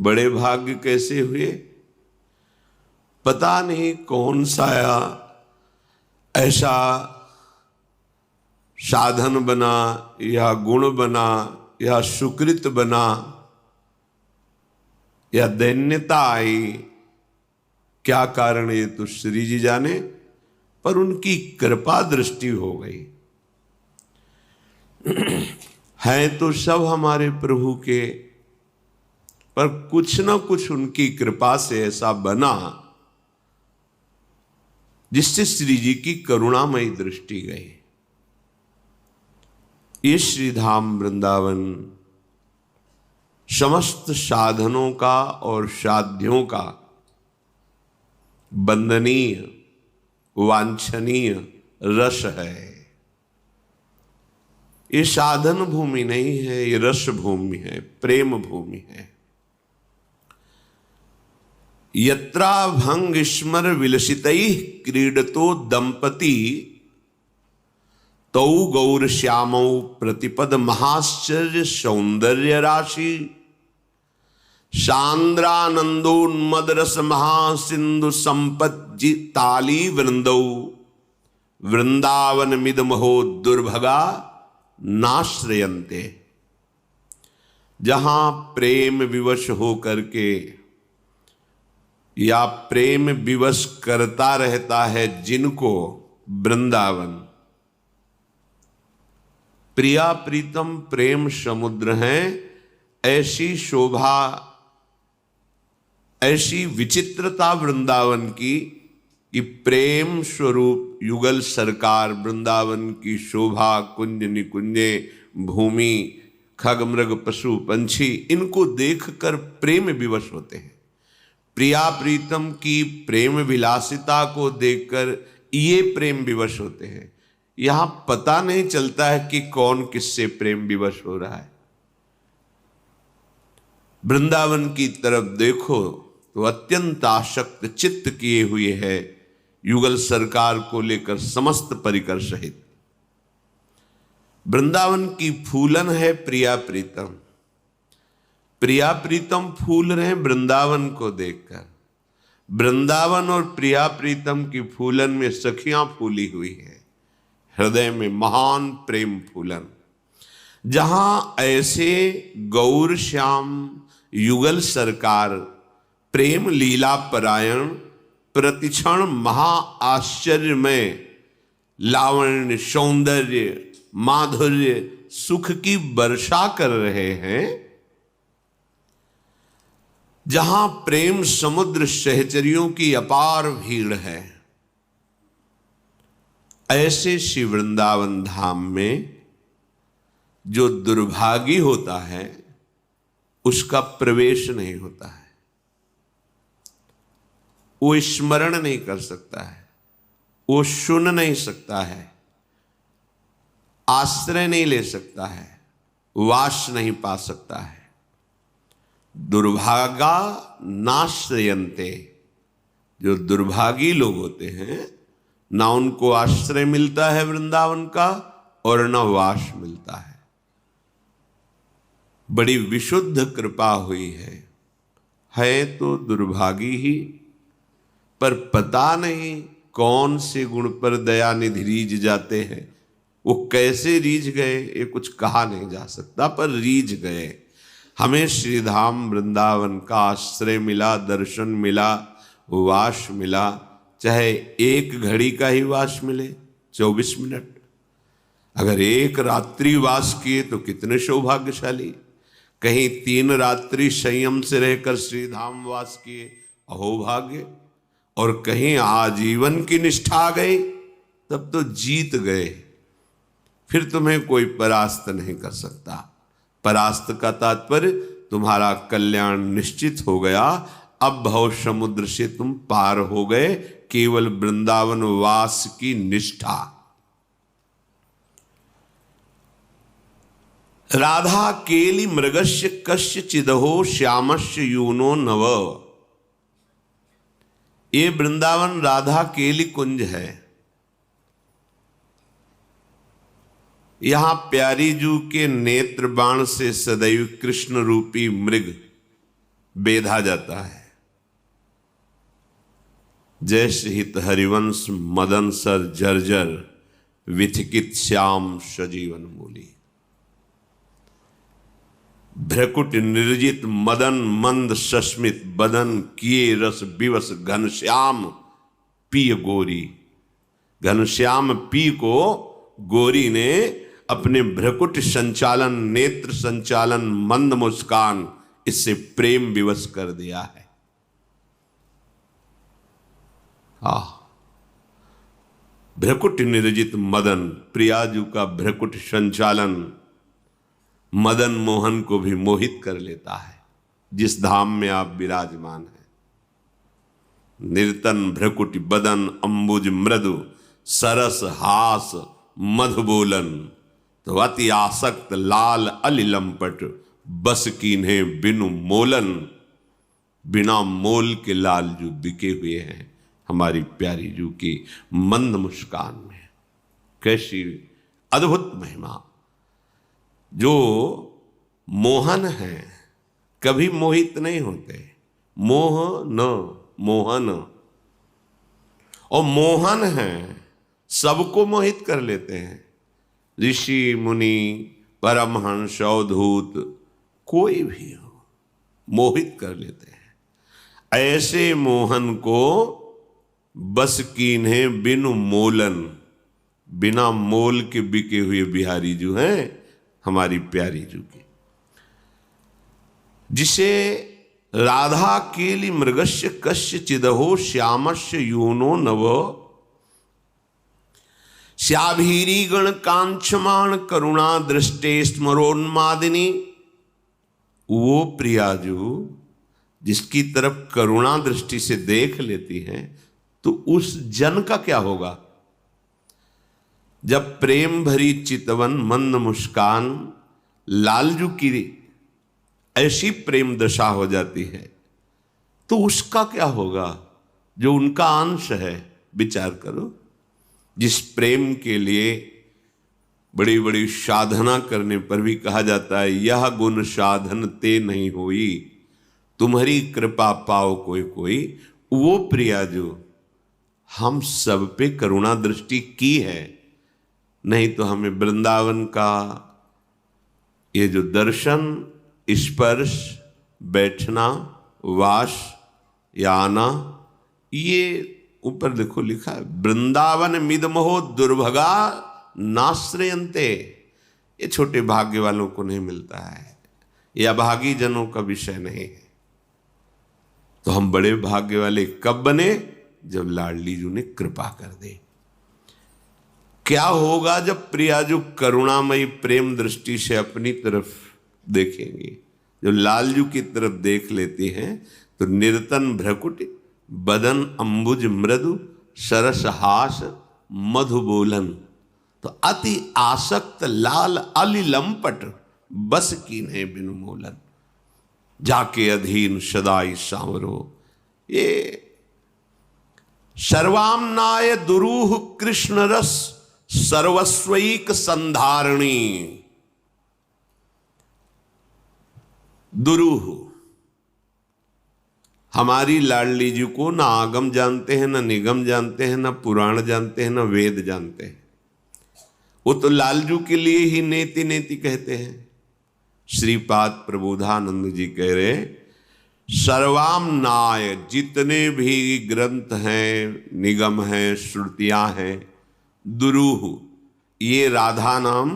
बड़े भाग्य कैसे हुए? पता नहीं कौन सा ऐसा साधन बना या गुण बना या सुकृत बना या दैन्यता आई, क्या कारण ये तो श्री जी जाने, पर उनकी कृपा दृष्टि हो गई। हैं तो सब हमारे प्रभु के, पर कुछ न कुछ उनकी कृपा से ऐसा बना जिससे श्री जी की करुणामयी दृष्टि गई। ये श्रीधाम वृंदावन समस्त साधनों का और साध्यों का वंदनीय वांछनीय रस है। ये साधन भूमि नहीं है, ये रस भूमि है, प्रेम भूमि है। यत्रा भंग स्मर विलसितैः क्रीडतो दंपति तौ गौर श्यामौ प्रतिपद महाश्चर्य सौंदर्य राशि सांद्रानंदोन्मद रस महासिंधु संपज्जि ताली वृंदौ वृंदावन मिदमहो दुर्भगा नाश्रयन्ते। जहां प्रेम विवश हो करके या प्रेम विवश करता रहता है जिनको वृंदावन, प्रिया प्रीतम प्रेम समुद्र हैं, ऐसी शोभा ऐसी विचित्रता वृंदावन की कि प्रेम स्वरूप युगल सरकार वृंदावन की शोभा, कुंज निकुंजे, भूमि, खग मृग पशु पंछी, इनको देखकर प्रेम विवश होते हैं। प्रिया प्रीतम की प्रेम विलासिता को देखकर ये प्रेम विवश होते हैं। यहां पता नहीं चलता है कि कौन किससे प्रेम विवश हो रहा है। वृंदावन की तरफ देखो तो अत्यंत आसक्त चित्त किए हुए है युगल सरकार को लेकर समस्त परिकर सहित। वृंदावन की फूलन है प्रिया प्रीतम, प्रिया प्रीतम फूल रहे वृंदावन को देखकर। वृंदावन और प्रिया प्रीतम की फूलन में सखियां फूली हुई है, हृदय में महान प्रेम फूलन। जहां ऐसे गौर श्याम युगल सरकार प्रेम लीला परायण प्रतिक्षण महा आश्चर्य में लावण्य सौंदर्य माधुर्य सुख की वर्षा कर रहे हैं, जहां प्रेम समुद्र सहचरियों की अपार भीड़ है, ऐसे श्री वृंदावन धाम में जो दुर्भागी होता है उसका प्रवेश नहीं होता है। वो स्मरण नहीं कर सकता है, वो सुन नहीं सकता है, आश्रय नहीं ले सकता है, वास नहीं पा सकता है। दुर्भागा नाश्रयन्ते, जो दुर्भागी लोग होते हैं ना उनको आश्रय मिलता है वृंदावन का और न वास मिलता है। बड़ी विशुद्ध कृपा हुई है तो दुर्भागी ही, पर पता नहीं कौन से गुण पर दया निधि रीझ जाते हैं। वो कैसे रीझ गए ये कुछ कहा नहीं जा सकता, पर रीझ गए। हमें श्रीधाम वृंदावन का आश्रय मिला, दर्शन मिला, वास मिला, चाहे एक घड़ी का ही वास मिले 24 मिनट। अगर एक रात्रि वास किए तो कितने सौभाग्यशाली। कहीं 3 रात्रि संयम से रहकर श्रीधाम वास किए, अहोभाग्य। और कहीं आजीवन की निष्ठा आ गई तब तो जीत गए, फिर तुम्हें कोई परास्त नहीं कर सकता। परास्त का तात्पर्य तुम्हारा कल्याण निश्चित हो गया, अब भव समुद्र से तुम पार हो गए, केवल वृंदावन वास की निष्ठा। राधा केली मृगस्य कस्य चिदहो श्यामस्य यूनो नव। ये वृंदावन राधा केली कुंज है। यहां प्यारी जू के नेत्र बाण से सदैव कृष्ण रूपी मृग बेधा जाता है। जैसे हित हरिवंश मदन सर जर्जर विथिकित श्याम सजीवन मूली। भ्रकुट निर्जित मदन मंद सस्मित बदन किए रस विवश घनश्याम पिय गोरी। घनश्याम पी को गोरी ने अपने भ्रकुट संचालन, नेत्र संचालन, मंद मुस्कान, इससे प्रेम विवश कर दिया है। भ्रकुट निर्जित मदन, प्रियाजू का भ्रकुट संचालन मदन मोहन को भी मोहित कर लेता है, जिस धाम में आप विराजमान हैं। निर्तन भ्रकुट बदन अंबुज मृदु सरस हास मधुबोलन। तो अति आसक्त लाल अलिलंपट बस कीन्हे बिनु मोलन। बिना मोल के लाल जो बिके हुए हैं हमारी प्यारी जू की मंद मुस्कान में। कैसी अद्भुत महिमा। जो मोहन है कभी मोहित नहीं होते। मोह न मोहन, और मोहन है सबको मोहित कर लेते हैं। ऋषि मुनि परमहंस अवधूत कोई भी हो मोहित कर लेते हैं। ऐसे मोहन को बस कीन्हे बिनु मोलन। बिना मोल के बिके हुए बिहारी जो हैं हमारी प्यारी जू की, जिसे राधा केलि मृगस्य कस्य चिदहो श्यामस्य यूनो नव। श्याभीरी गण कांक्षमाण करुणा दृष्टे स्मरोन्मादिनी। वो प्रियाजू जिसकी तरफ करुणा दृष्टि से देख लेती हैं, तो उस जन का क्या होगा। जब प्रेम भरी चितवन मंद मुस्कान लालजू की ऐसी प्रेम दशा हो जाती है, तो उसका क्या होगा जो उनका अंश है। विचार करो, जिस प्रेम के लिए बड़ी बड़ी साधना करने पर भी कहा जाता है, यह गुण साधन ते नहीं होई, तुम्हारी कृपा पाओ कोई कोई। वो प्रिया जो हम सब पे करुणा दृष्टि की है, नहीं तो हमें वृंदावन का ये जो दर्शन, स्पर्श, बैठना, वास या आना, ये ऊपर देखो लिखा है, वृंदावन मिदमोह दुर्भगा नाश्रयन्ते। ये छोटे भाग्य वालों को नहीं मिलता है, ये अभागी जनों का विषय नहीं है। तो हम बड़े भाग्य वाले कब बने, जब लाडली जू ने कृपा कर दे। क्या होगा जब प्रियाजू करुणामयी प्रेम दृष्टि से अपनी तरफ देखेंगे। जो लालजू की तरफ देख लेती हैं तो निर्तन भ्रकुट बदन अंबुज मृदु सरस हास मधुबोलन। तो अति आसक्त लाल अलिलंपट बस कीन्हे बिनु मोलन। जाके अधीन सदाई सांवरो। ये सर्वाम्नाय दुरूह कृष्ण रस सर्वस्वैक संधारणी। दुरूह, हमारी लाडली जी को ना आगम जानते हैं, ना निगम जानते हैं, ना पुराण जानते हैं, ना वेद जानते हैं। वो तो लालजू के लिए ही नेति नेति कहते हैं। श्रीपाद प्रबोधानंद जी कह रहे, सर्वाम्नाय, जितने भी ग्रंथ हैं, निगम हैं, श्रुतियां हैं, दुरूह, ये राधा नाम,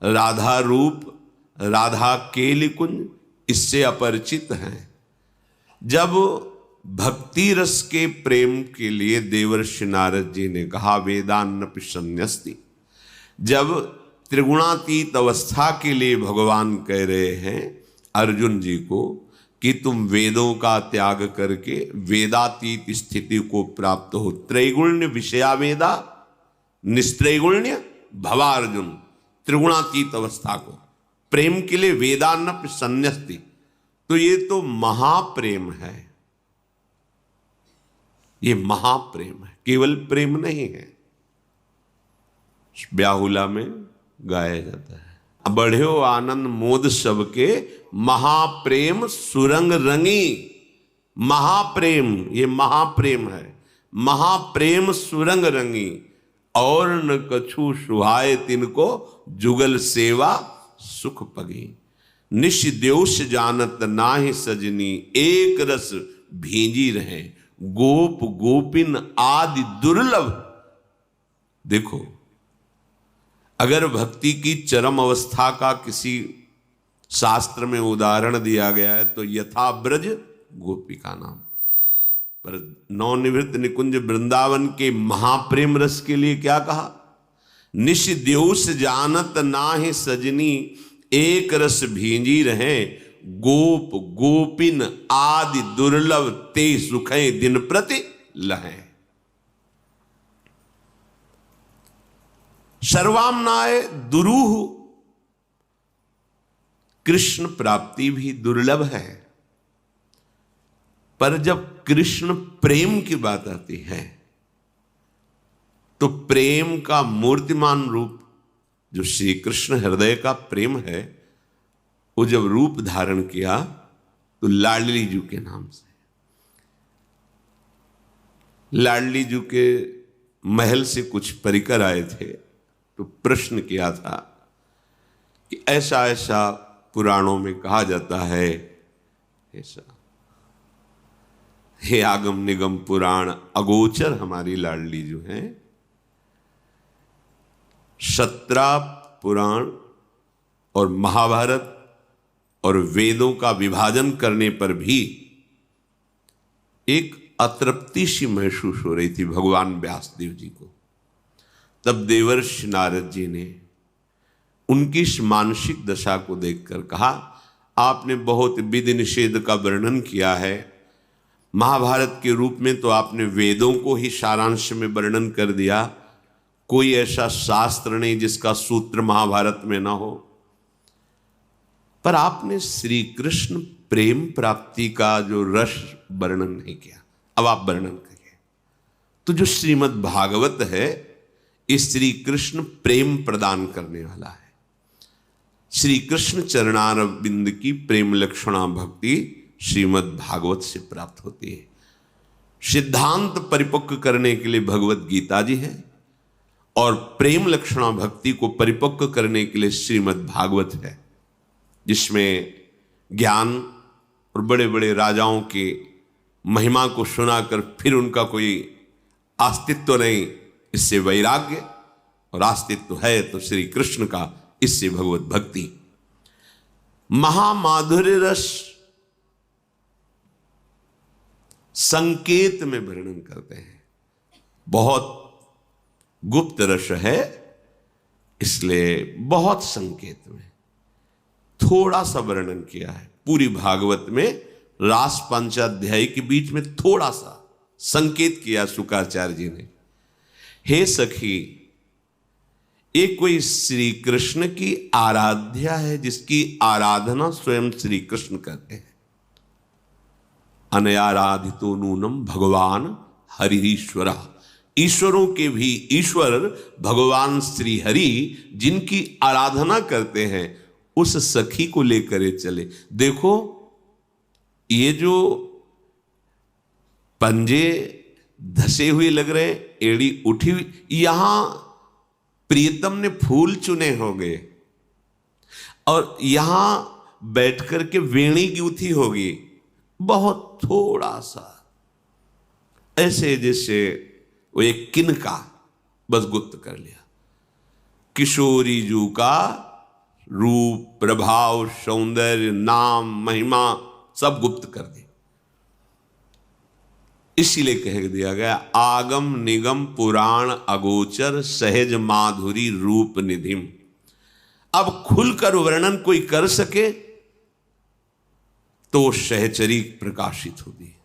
राधा रूप, राधा केलि कुंज, इससे अपरिचित हैं। जब भक्ति रस के प्रेम के लिए देवर्षि नारद जी ने कहा वेदान्नपि संन्यस्ति, जब त्रिगुणातीत अवस्था के लिए भगवान कह रहे हैं अर्जुन जी को कि तुम वेदों का त्याग करके वेदातीत स्थिति को प्राप्त हो। त्रैगुण्य विषया वेदा निस्त्रैगुण्य भवार्जुन, त्रिगुणातीत अवस्था को प्रेम के लिए वेदान्नपि संन्यस्ति। तो ये तो महाप्रेम है, ये महाप्रेम है, केवल प्रेम नहीं है। ब्याहुला में गाया जाता है, बढ़्यो आनंद मोद सबके महाप्रेम सुरंग रंगी। महाप्रेम, ये महाप्रेम है। महाप्रेम सुरंग रंगी, और न कछु सुहाए तिनको, जुगल सेवा सुख पगी। निश द्योष जानत नाहि सजनी, एक रस भींजी रहे, गोप गोपिन आदि दुर्लभ। देखो, अगर भक्ति की चरम अवस्था का किसी शास्त्र में उदाहरण दिया गया है तो यथा ब्रज गोपिका नाम। पर नवनिवृत्त निकुंज वृंदावन के महाप्रेम रस के लिए क्या कहा? निश द्योष जानत नाहि सजनी, एक रस भींजी रहे, गोप गोपिन आदि दुर्लभ, ते सुखें दिन प्रति लहें। सर्वाम्नाय दुरूह, कृष्ण प्राप्ति भी दुर्लभ है। पर जब कृष्ण प्रेम की बात आती है तो प्रेम का मूर्तिमान रूप जो श्री कृष्ण हृदय का प्रेम है, वो जब रूप धारण किया तो लाडली जी के नाम से। लाडली जी के महल से कुछ परिकर आए थे तो प्रश्न किया था कि ऐसा ऐसा पुराणों में कहा जाता है, ऐसा हे आगम निगम पुराण अगोचर हमारी लाडली जो है, 17 पुराण और महाभारत और वेदों का विभाजन करने पर भी एक अतृप्ति सी महसूस हो रही थी भगवान व्यासदेव जी को। तब देवर्षि नारद जी ने उनकी इस मानसिक दशा को देखकर कहा, आपने बहुत विधि निषेध का वर्णन किया है, महाभारत के रूप में तो आपने वेदों को ही सारांश में वर्णन कर दिया, कोई ऐसा शास्त्र नहीं जिसका सूत्र महाभारत में ना हो। पर आपने श्री कृष्ण प्रेम प्राप्ति का जो रस वर्णन नहीं किया, अब आप वर्णन करिए। तो जो श्रीमद् भागवत है, इस श्री कृष्ण प्रेम प्रदान करने वाला है। श्री कृष्ण चरणारविंद की प्रेम लक्षणा भक्ति श्रीमद् भागवत से प्राप्त होती है। सिद्धांत परिपक्व करने के लिए भगवत गीता जी है, और प्रेम लक्षणा भक्ति को परिपक्व करने के लिए श्रीमद् भागवत है, जिसमें ज्ञान और बड़े बड़े राजाओं के महिमा को सुनाकर फिर उनका कोई अस्तित्व नहीं, इससे वैराग्य, और अस्तित्व है तो श्री कृष्ण का, इससे भगवत भक्ति। महामाधुर्य रस संकेत में वर्णन करते हैं, बहुत गुप्त रस है, इसलिए बहुत संकेत में थोड़ा सा वर्णन किया है। पूरी भागवत में रास पंचाध्याय के बीच में थोड़ा सा संकेत किया शुक्राचार्य जी ने। हे सखी, ये कोई श्री कृष्ण की आराध्या है जिसकी आराधना स्वयं श्री कृष्ण करते हैं। अनयाराधितो नूनम भगवान हरिश्वर, ईश्वरों के भी ईश्वर भगवान श्री हरि जिनकी आराधना करते हैं, उस सखी को लेकर चले। देखो, ये जो पंजे धसे हुए लग रहे, एड़ी उठी हुई, यहां प्रियतम ने फूल चुने होंगे और यहां बैठकर के वेणी गूंथी होगी, बहुत थोड़ा सा, ऐसे जैसे वो एक किनका बस गुप्त कर लिया। किशोरी जू का रूप, प्रभाव, सौंदर्य, नाम, महिमा सब गुप्त कर दिया। इसीलिए कह दिया गया, आगम निगम पुराण अगोचर सहज माधुरी रूप निधिम। अब खुलकर वर्णन कोई कर सके तो सहचरी प्रकाशित होती है।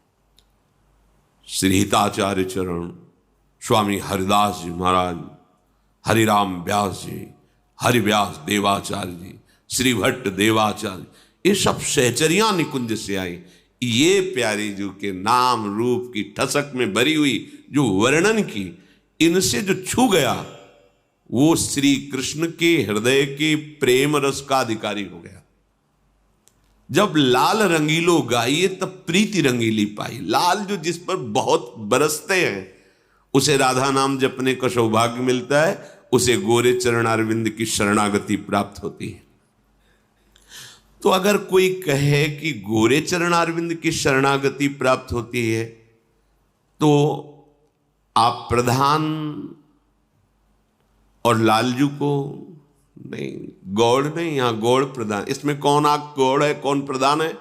श्री हिताचार्य चरण स्वामी हरिदास जी महाराज, हरिराम व्यास जी, हरिव्यास देवाचार्य जी, श्री भट्ट देवाचार्य, ये सब सहचरियां निकुंज से आई। ये प्यारी जी के नाम रूप की ठसक में भरी हुई जो वर्णन की, इनसे जो छू गया वो श्री कृष्ण के हृदय के प्रेम रस का अधिकारी हो गया। जब लाल रंगीलो गाइए तब प्रीति रंगीली पाई। लाल जो जिस पर बहुत बरसते हैं उसे राधा नाम जपने का सौभाग्य मिलता है, उसे गोरे चरणारविंद की शरणागति प्राप्त होती है। तो अगर कोई कहे कि गोरे चरणारविंद की शरणागति प्राप्त होती है तो आप प्रधान और लालजू को नहीं, गौड़ नहीं, यहां गौड़ प्रधान, इसमें कौन आप गौड़ है कौन प्रधान है?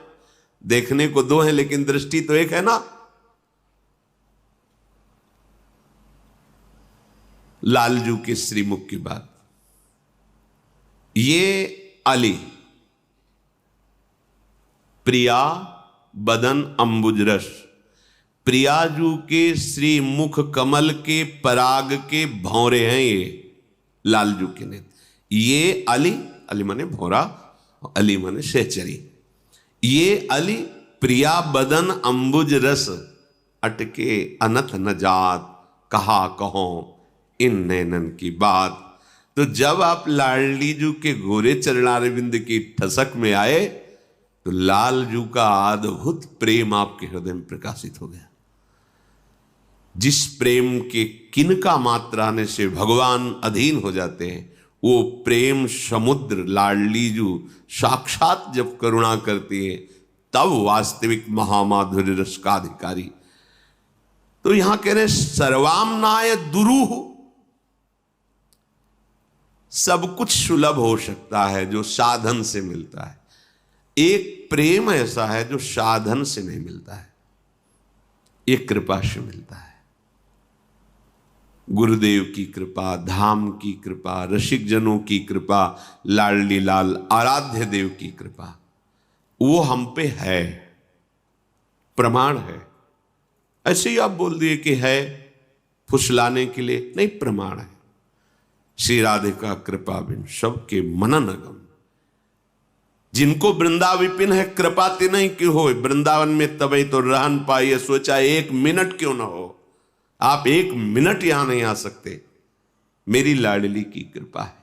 देखने को दो है लेकिन दृष्टि तो एक है ना। लालजू के श्रीमुख की बात, ये अली प्रिया बदन अंबुजरस, प्रियाजू के श्री मुख कमल के पराग के भौरे हैं ये लालजू के नेत्र। ये अली, अली माने भौरा, अली माने सहचरी। ये अली प्रिया बदन अंबुज रस, अटके अनथ न जात, कहा कहो इन नैनन की बात। तो जब आप लाडलीजू के गोरे चरणारविंद की ठसक में आए तो लालजू का अद्भुत प्रेम आपके हृदय में प्रकाशित हो गया। जिस प्रेम के किनका मात्रा आने से भगवान अधीन हो जाते हैं, वो प्रेम समुद्र लाडलीजू साक्षात जब करुणा करती है तब वास्तविक महामाधुर्य रस का अधिकारी। तो यहां कह रहे सर्वामनाय दुरूह, सब कुछ सुलभ हो सकता है जो साधन से मिलता है। एक प्रेम ऐसा है जो साधन से नहीं मिलता है, एक कृपा से मिलता है। गुरुदेव की कृपा, धाम की कृपा, रसिक जनों की कृपा, लाडली लाल आराध्य देव की कृपा, वो हम पे है, प्रमाण है। ऐसे ही आप बोल दिए कि है फुसलाने के लिए नहीं, प्रमाण है। श्री राधिका कृपा बिन सबके मनन अगम, जिनको वृंदा विपिन है कृपा ते नहीं क्यों हो, वृंदावन में तबे तो रहन पाइए, सोचा एक मिनट क्यों ना हो, आप एक मिनट यहां नहीं आ सकते, मेरी लाडली की कृपा है।